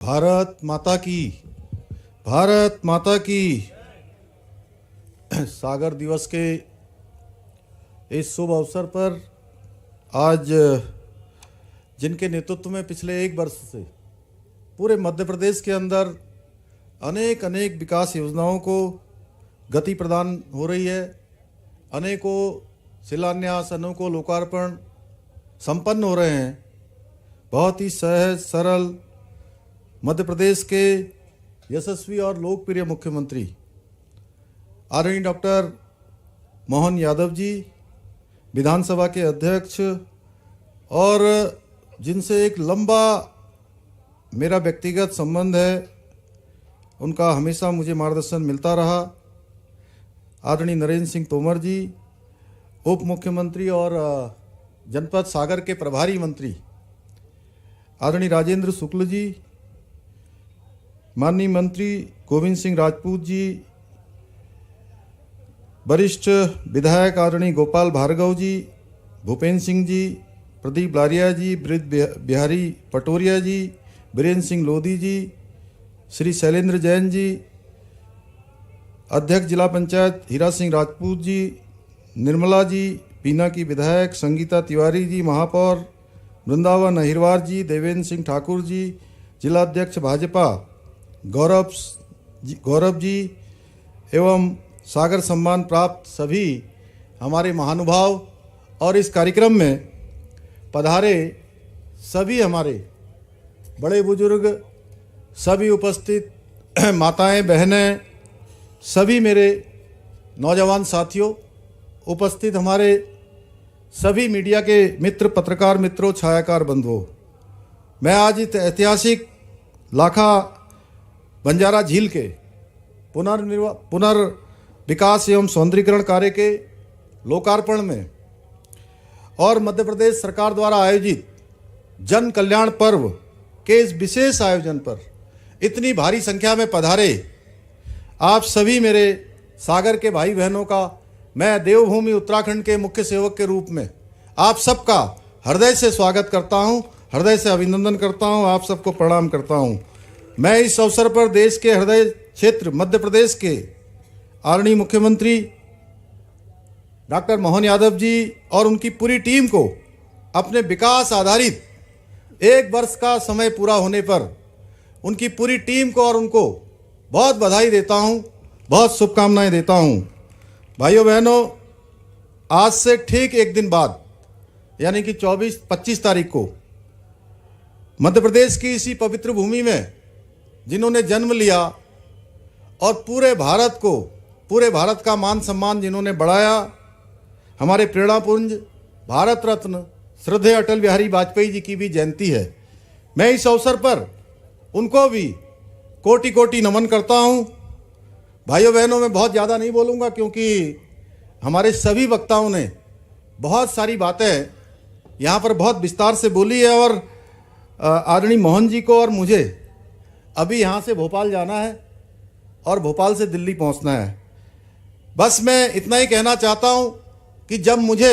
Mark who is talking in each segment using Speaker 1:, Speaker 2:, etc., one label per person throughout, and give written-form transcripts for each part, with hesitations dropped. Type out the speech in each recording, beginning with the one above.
Speaker 1: भारत माता की, भारत माता की। सागर दिवस के इस शुभ अवसर पर आज जिनके नेतृत्व में पिछले एक वर्ष से पूरे मध्य प्रदेश के अंदर अनेक अनेक विकास योजनाओं को गति प्रदान हो रही है, अनेकों शिलान्यास, अनेकों लोकार्पण संपन्न हो रहे हैं। बहुत ही सहज सरल मध्य प्रदेश के यशस्वी और लोकप्रिय मुख्यमंत्री आदरणीय डॉक्टर मोहन यादव जी, विधानसभा के अध्यक्ष, और जिनसे एक लंबा मेरा व्यक्तिगत संबंध है, उनका हमेशा मुझे मार्गदर्शन मिलता रहा। आदरणीय नरेंद्र सिंह तोमर जी, उप मुख्यमंत्री और जनपद सागर के प्रभारी मंत्री आदरणीय राजेंद्र शुक्ल जी, माननीय मंत्री गोविंद सिंह राजपूत जी, वरिष्ठ विधायक आदरणीय गोपाल भार्गव जी, भूपेंद्र सिंह जी, प्रदीप लारिया जी, ब्रिज बिहारी पटोरिया जी, बीरेंद्र सिंह लोधी जी, श्री शैलेंद्र जैन जी, अध्यक्ष जिला पंचायत हीरा सिंह राजपूत जी, निर्मला जी, पीना की विधायक संगीता तिवारी जी, महापौर वृंदावन अहिरवार जी, देवेंद्र सिंह ठाकुर जी, जिला अध्यक्ष भाजपा गौरव जी एवं सागर सम्मान प्राप्त सभी हमारे महानुभाव और इस कार्यक्रम में पधारे सभी हमारे बड़े बुजुर्ग, सभी उपस्थित माताएं, बहनें, सभी मेरे नौजवान साथियों, उपस्थित हमारे सभी मीडिया के मित्र, पत्रकार मित्रों, छायाकार बंधुओं, मैं आज इस ऐतिहासिक लाखा बंजारा झील के पुनर्विकास एवं सौंदर्यीकरण कार्य के लोकार्पण में और मध्य प्रदेश सरकार द्वारा आयोजित जन कल्याण पर्व के इस विशेष आयोजन पर इतनी भारी संख्या में पधारे आप सभी मेरे सागर के भाई बहनों का मैं देवभूमि उत्तराखंड के मुख्य सेवक के रूप में आप सबका हृदय से स्वागत करता हूं, हृदय से अभिनंदन करता हूं, आप सबको प्रणाम करता हूं। मैं इस अवसर पर देश के हृदय क्षेत्र मध्य प्रदेश के आदरणीय मुख्यमंत्री डॉक्टर मोहन यादव जी और उनकी पूरी टीम को अपने विकास आधारित एक वर्ष का समय पूरा होने पर उनकी पूरी टीम को और उनको बहुत बधाई देता हूं, बहुत शुभकामनाएं देता हूं। भाइयों बहनों, आज से ठीक एक दिन बाद यानी कि 24-25 तारीख को मध्य प्रदेश की इसी पवित्र भूमि में जिन्होंने जन्म लिया और पूरे भारत का मान सम्मान जिन्होंने बढ़ाया, हमारे प्रेरणापुंज भारत रत्न श्रद्धेय अटल बिहारी वाजपेयी जी की भी जयंती है। मैं इस अवसर पर उनको भी कोटि कोटि नमन करता हूं। भाइयों बहनों, मैं बहुत ज़्यादा नहीं बोलूँगा क्योंकि हमारे सभी वक्ताओं ने बहुत सारी बातें यहाँ पर बहुत विस्तार से बोली है और आदरणीय मोहन जी को और मुझे अभी यहाँ से भोपाल जाना है और भोपाल से दिल्ली पहुँचना है। बस मैं इतना ही कहना चाहता हूँ कि जब मुझे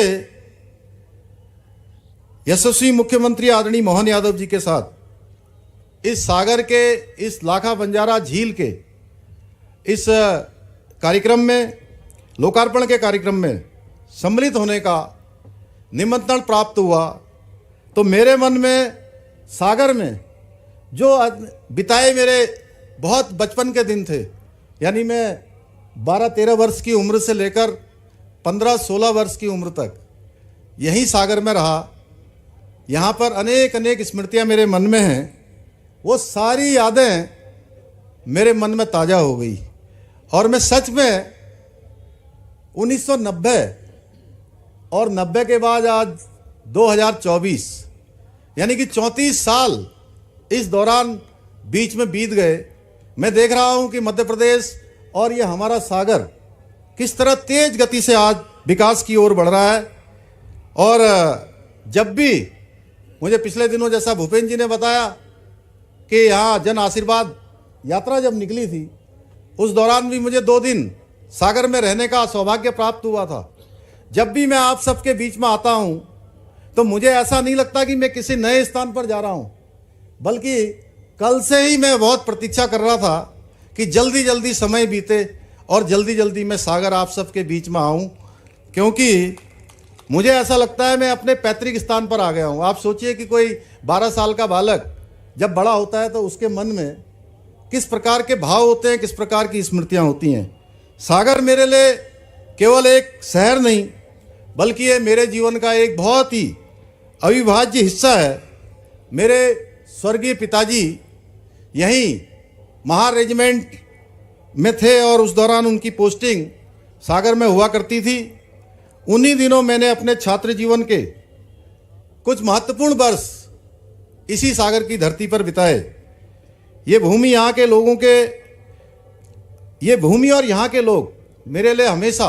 Speaker 1: यशस्वी मुख्यमंत्री आदरणीय मोहन यादव जी के साथ इस सागर के इस लाखा बंजारा झील के इस कार्यक्रम में, लोकार्पण के कार्यक्रम में सम्मिलित होने का निमंत्रण प्राप्त हुआ तो मेरे मन में सागर में जो बिताए मेरे बहुत बचपन के दिन थे, यानी मैं 12-13 वर्ष की उम्र से लेकर 15-16 वर्ष की उम्र तक यहीं सागर में रहा। यहाँ पर अनेक अनेक स्मृतियाँ मेरे मन में हैं, वो सारी यादें मेरे मन में ताज़ा हो गई और मैं सच में 1990 और 90 के बाद आज 2024 यानी कि 34 साल इस दौरान बीच में बीत गए। मैं देख रहा हूं कि मध्य प्रदेश और ये हमारा सागर किस तरह तेज गति से आज विकास की ओर बढ़ रहा है। और जब भी मुझे पिछले दिनों जैसा भूपेंद्र जी ने बताया कि यहाँ जन आशीर्वाद यात्रा जब निकली थी, उस दौरान भी मुझे 2 दिन सागर में रहने का सौभाग्य प्राप्त हुआ था। जब भी मैं आप सबके बीच में आता हूँ तो मुझे ऐसा नहीं लगता कि मैं किसी नए स्थान पर जा रहा हूँ, बल्कि कल से ही मैं बहुत प्रतीक्षा कर रहा था कि जल्दी जल्दी समय बीते और जल्दी जल्दी मैं सागर आप सबके बीच में आऊं, क्योंकि मुझे ऐसा लगता है मैं अपने पैतृक स्थान पर आ गया हूं। आप सोचिए कि कोई 12 साल का बालक जब बड़ा होता है तो उसके मन में किस प्रकार के भाव होते हैं, किस प्रकार की स्मृतियां होती हैं। सागर मेरे लिए केवल एक शहर नहीं, बल्कि ये मेरे जीवन का एक बहुत ही अविभाज्य हिस्सा है। मेरे स्वर्गीय पिताजी यहीं महार रेजिमेंट में थे और उस दौरान उनकी पोस्टिंग सागर में हुआ करती थी। उन्हीं दिनों मैंने अपने छात्र जीवन के कुछ महत्वपूर्ण वर्ष इसी सागर की धरती पर बिताए। ये भूमि यहाँ के लोगों के, ये भूमि और यहाँ के लोग मेरे लिए हमेशा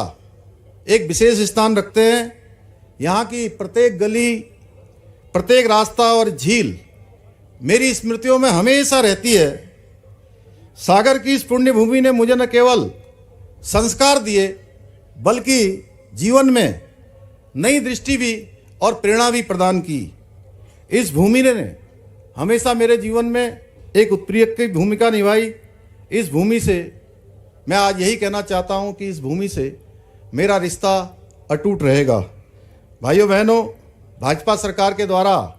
Speaker 1: एक विशेष स्थान रखते हैं। यहाँ की प्रत्येक गली, प्रत्येक रास्ता और झील मेरी स्मृतियों में हमेशा रहती है। सागर की इस पुण्य भूमि ने मुझे न केवल संस्कार दिए, बल्कि जीवन में नई दृष्टि भी और प्रेरणा भी प्रदान की। इस भूमि ने हमेशा मेरे जीवन में एक उत्प्रेरक की भूमिका निभाई। इस भूमि से मैं आज यही कहना चाहता हूं कि इस भूमि से मेरा रिश्ता अटूट रहेगा। भाइयों बहनों, भाजपा सरकार के द्वारा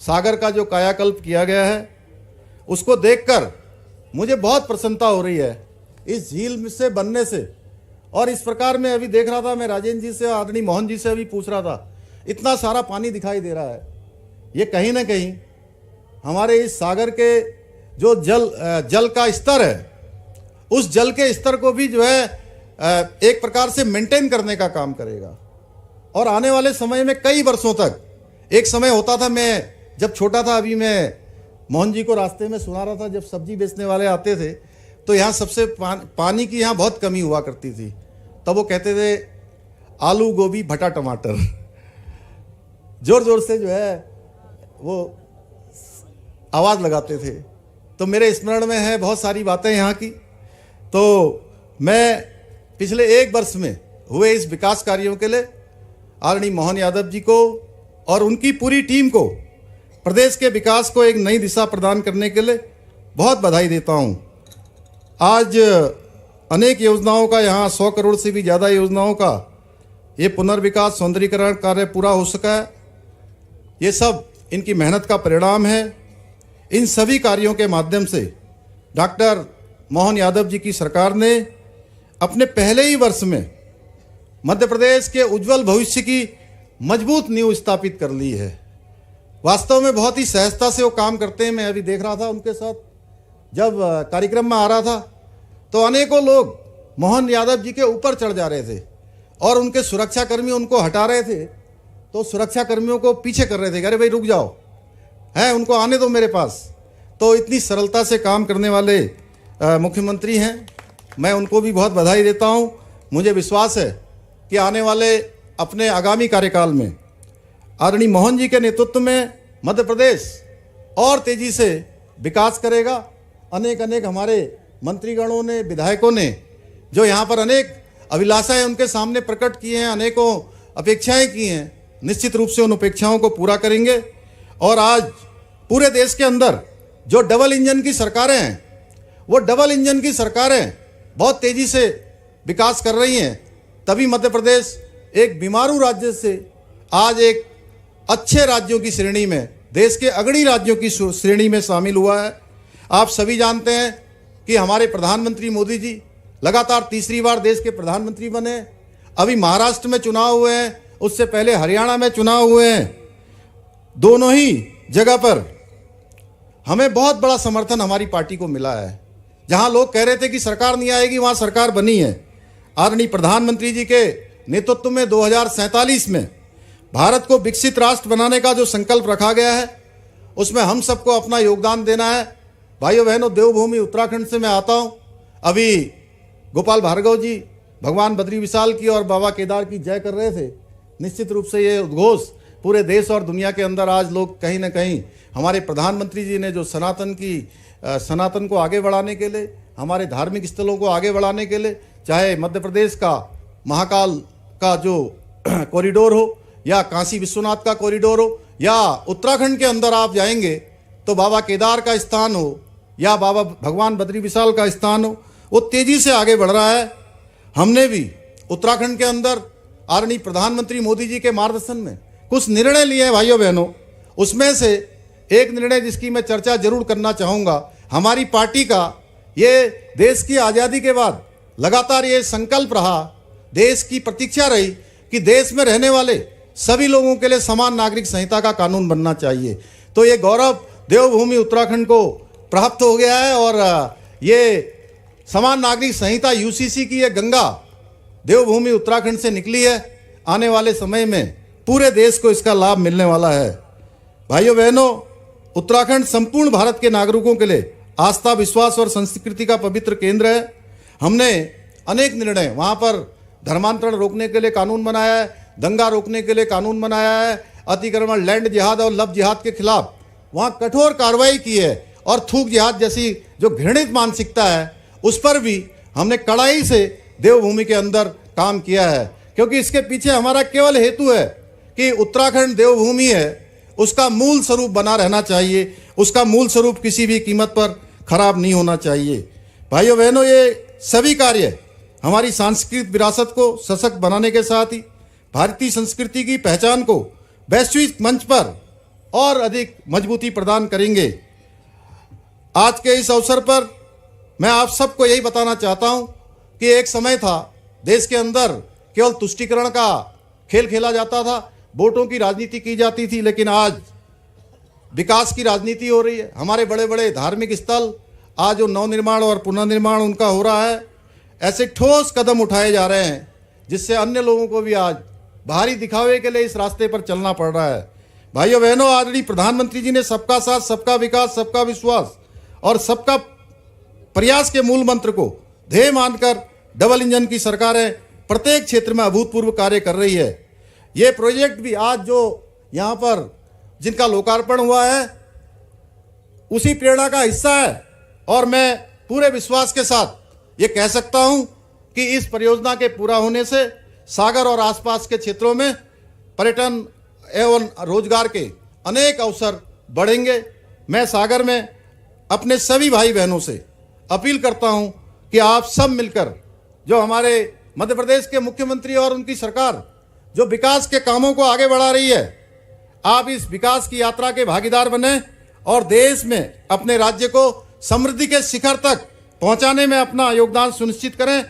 Speaker 1: सागर का जो कायाकल्प किया गया है, उसको देखकर मुझे बहुत प्रसन्नता हो रही है। इस झील से बनने से, और इस प्रकार मैं अभी देख रहा था, मैं राजेंद्र जी से, आदरणीय मोहन जी से अभी पूछ रहा था, इतना सारा पानी दिखाई दे रहा है। ये कहीं ना कहीं हमारे इस सागर के जो जल का स्तर है, उस जल के स्तर को भी जो है एक प्रकार से मेंटेन करने का काम करेगा। और आने वाले समय में कई वर्षों तक, एक समय होता था, मैं जब छोटा था, अभी मैं मोहन जी को रास्ते में सुना रहा था, जब सब्जी बेचने वाले आते थे तो यहाँ सबसे पानी की यहाँ बहुत कमी हुआ करती थी। तब वो कहते थे आलू गोभी भटा टमाटर, जोर जोर से जो है वो आवाज़ लगाते थे। तो मेरे स्मरण में है बहुत सारी बातें यहाँ की। तो मैं पिछले एक वर्ष में हुए इस विकास कार्यों के लिए आदरणीय मोहन यादव जी को और उनकी पूरी टीम को, प्रदेश के विकास को एक नई दिशा प्रदान करने के लिए बहुत बधाई देता हूँ। आज अनेक योजनाओं का, यहाँ 100 करोड़ से भी ज़्यादा योजनाओं का ये पुनर्विकास सौंदर्यीकरण कार्य पूरा हो सका है। ये सब इनकी मेहनत का परिणाम है। इन सभी कार्यों के माध्यम से डॉक्टर मोहन यादव जी की सरकार ने अपने पहले ही वर्ष में मध्य प्रदेश के उज्जवल भविष्य की मजबूत नींव स्थापित कर ली है। वास्तव में बहुत ही सहजता से वो काम करते हैं। मैं अभी देख रहा था उनके साथ, जब कार्यक्रम में आ रहा था तो अनेकों लोग मोहन यादव जी के ऊपर चढ़ जा रहे थे और उनके सुरक्षाकर्मी उनको हटा रहे थे, तो सुरक्षाकर्मियों को पीछे कर रहे थे, अरे भाई रुक जाओ, है उनको आने दो मेरे पास। तो इतनी सरलता से काम करने वाले मुख्यमंत्री हैं, मैं उनको भी बहुत बधाई देता हूं। मुझे विश्वास है कि आने वाले अपने आगामी कार्यकाल में आदरणीय मोहन जी के नेतृत्व में मध्य प्रदेश और तेजी से विकास करेगा। अनेक हमारे मंत्रीगणों ने, विधायकों ने जो यहाँ पर अनेक अभिलाषाएं उनके सामने प्रकट किए हैं, अनेकों अपेक्षाएं की हैं, निश्चित रूप से उन अपेक्षाओं को पूरा करेंगे। और आज पूरे देश के अंदर जो डबल इंजन की सरकारें हैं, वो डबल इंजन की सरकारें बहुत तेजी से विकास कर रही हैं, तभी मध्य प्रदेश एक बीमारू राज्य से आज एक अच्छे राज्यों की श्रेणी में, देश के अग्रणी राज्यों की श्रेणी में शामिल हुआ है। आप सभी जानते हैं कि हमारे प्रधानमंत्री मोदी जी लगातार तीसरी बार देश के प्रधानमंत्री बने। अभी महाराष्ट्र में चुनाव हुए हैं, उससे पहले हरियाणा में चुनाव हुए हैं। दोनों ही जगह पर हमें बहुत बड़ा समर्थन हमारी पार्टी को मिला है। जहां लोग कह रहे थे कि सरकार नहीं आएगी, वहां सरकार बनी है। आदरणीय प्रधानमंत्री जी के नेतृत्व में 2047 में भारत को विकसित राष्ट्र बनाने का जो संकल्प रखा गया है, उसमें हम सबको अपना योगदान देना है। भाइयों बहनों, देवभूमि उत्तराखंड से मैं आता हूं। अभी गोपाल भार्गव जी भगवान बद्री विशाल की और बाबा केदार की जय कर रहे थे। निश्चित रूप से ये उद्घोष पूरे देश और दुनिया के अंदर आज लोग कहीं ना कहीं हमारे प्रधानमंत्री जी ने जो सनातन को आगे बढ़ाने के लिए, हमारे धार्मिक स्थलों को आगे बढ़ाने के लिए, चाहे मध्य प्रदेश का महाकाल का जो कॉरिडोर हो या काशी विश्वनाथ का कॉरिडोर हो, या उत्तराखंड के अंदर आप जाएंगे तो बाबा केदार का स्थान हो, या बाबा भगवान बद्री विशाल का स्थान हो, वो तेजी से आगे बढ़ रहा है। हमने भी उत्तराखंड के अंदर आदरणीय प्रधानमंत्री मोदी जी के मार्गदर्शन में कुछ निर्णय लिए हैं भाइयों बहनों। उसमें से एक निर्णय जिसकी मैं चर्चा जरूर करना चाहूँगा, हमारी पार्टी का ये देश की आज़ादी के बाद लगातार ये संकल्प रहा, देश की प्रतीक्षा रही कि देश में रहने वाले सभी लोगों के लिए समान नागरिक संहिता का कानून बनना चाहिए। तो ये गौरव देवभूमि उत्तराखंड को प्राप्त हो गया है और ये समान नागरिक संहिता यूसीसी की ये गंगा देवभूमि उत्तराखंड से निकली है। आने वाले समय में पूरे देश को इसका लाभ मिलने वाला है। भाइयों बहनों, उत्तराखंड संपूर्ण भारत के नागरिकों के लिए आस्था, विश्वास और संस्कृति का पवित्र केंद्र है। हमने अनेक निर्णय वहाँ पर धर्मांतरण रोकने के लिए कानून बनाया है, दंगा रोकने के लिए कानून बनाया है, अतिक्रमण, लैंड जिहाद और लव जिहाद के खिलाफ वहाँ कठोर कार्रवाई की है और थूक जिहाद जैसी जो घृणित मानसिकता है उस पर भी हमने कड़ाई से देवभूमि के अंदर काम किया है, क्योंकि इसके पीछे हमारा केवल हेतु है कि उत्तराखंड देवभूमि है, उसका मूल स्वरूप बना रहना चाहिए, उसका मूल स्वरूप किसी भी कीमत पर खराब नहीं होना चाहिए। भाइयों बहनों, ये सभी कार्य हमारी सांस्कृतिक विरासत को सशक्त बनाने के साथ ही भारतीय संस्कृति की पहचान को वैश्विक मंच पर और अधिक मजबूती प्रदान करेंगे। आज के इस अवसर पर मैं आप सबको यही बताना चाहता हूं कि एक समय था देश के अंदर केवल तुष्टीकरण का खेल खेला जाता था, वोटों की राजनीति की जाती थी, लेकिन आज विकास की राजनीति हो रही है। हमारे बड़े बड़े धार्मिक स्थल आज जो नवनिर्माण और पुनर्निर्माण उनका हो रहा है, ऐसे ठोस कदम उठाए जा रहे हैं जिससे अन्य लोगों को भी आज बाहरी दिखावे के लिए इस रास्ते पर चलना पड़ रहा है। भाइयों बहनों, आदरणीय प्रधानमंत्री जी ने सबका साथ, सबका विकास, सबका विश्वास और सबका प्रयास के मूल मंत्र को ध्येय मानकर डबल इंजन की सरकारें प्रत्येक क्षेत्र में अभूतपूर्व कार्य कर रही है। ये प्रोजेक्ट भी आज जो यहाँ पर जिनका लोकार्पण हुआ है उसी प्रेरणा का हिस्सा है और मैं पूरे विश्वास के साथ ये कह सकता हूँ कि इस परियोजना के पूरा होने से सागर और आसपास के क्षेत्रों में पर्यटन एवं रोजगार के अनेक अवसर बढ़ेंगे। मैं सागर में अपने सभी भाई बहनों से अपील करता हूं कि आप सब मिलकर जो हमारे मध्य प्रदेश के मुख्यमंत्री और उनकी सरकार जो विकास के कामों को आगे बढ़ा रही है, आप इस विकास की यात्रा के भागीदार बने और देश में अपने राज्य को समृद्धि के शिखर तक पहुंचाने में अपना योगदान सुनिश्चित करें।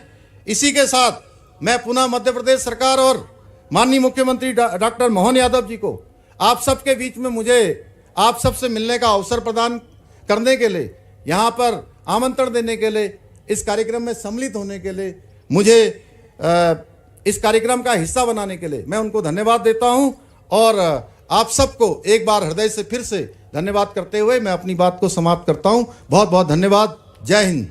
Speaker 1: इसी के साथ मैं पुनः मध्य प्रदेश सरकार और माननीय मुख्यमंत्री डॉक्टर मोहन यादव जी को आप सबके बीच में मुझे आप सबसे मिलने का अवसर प्रदान करने के लिए, यहाँ पर आमंत्रण देने के लिए, इस कार्यक्रम में सम्मिलित होने के लिए, मुझे इस कार्यक्रम का हिस्सा बनाने के लिए मैं उनको धन्यवाद देता हूँ और आप सबको एक बार हृदय से फिर से धन्यवाद करते हुए मैं अपनी बात को समाप्त करता हूँ। बहुत बहुत धन्यवाद। जय हिंद।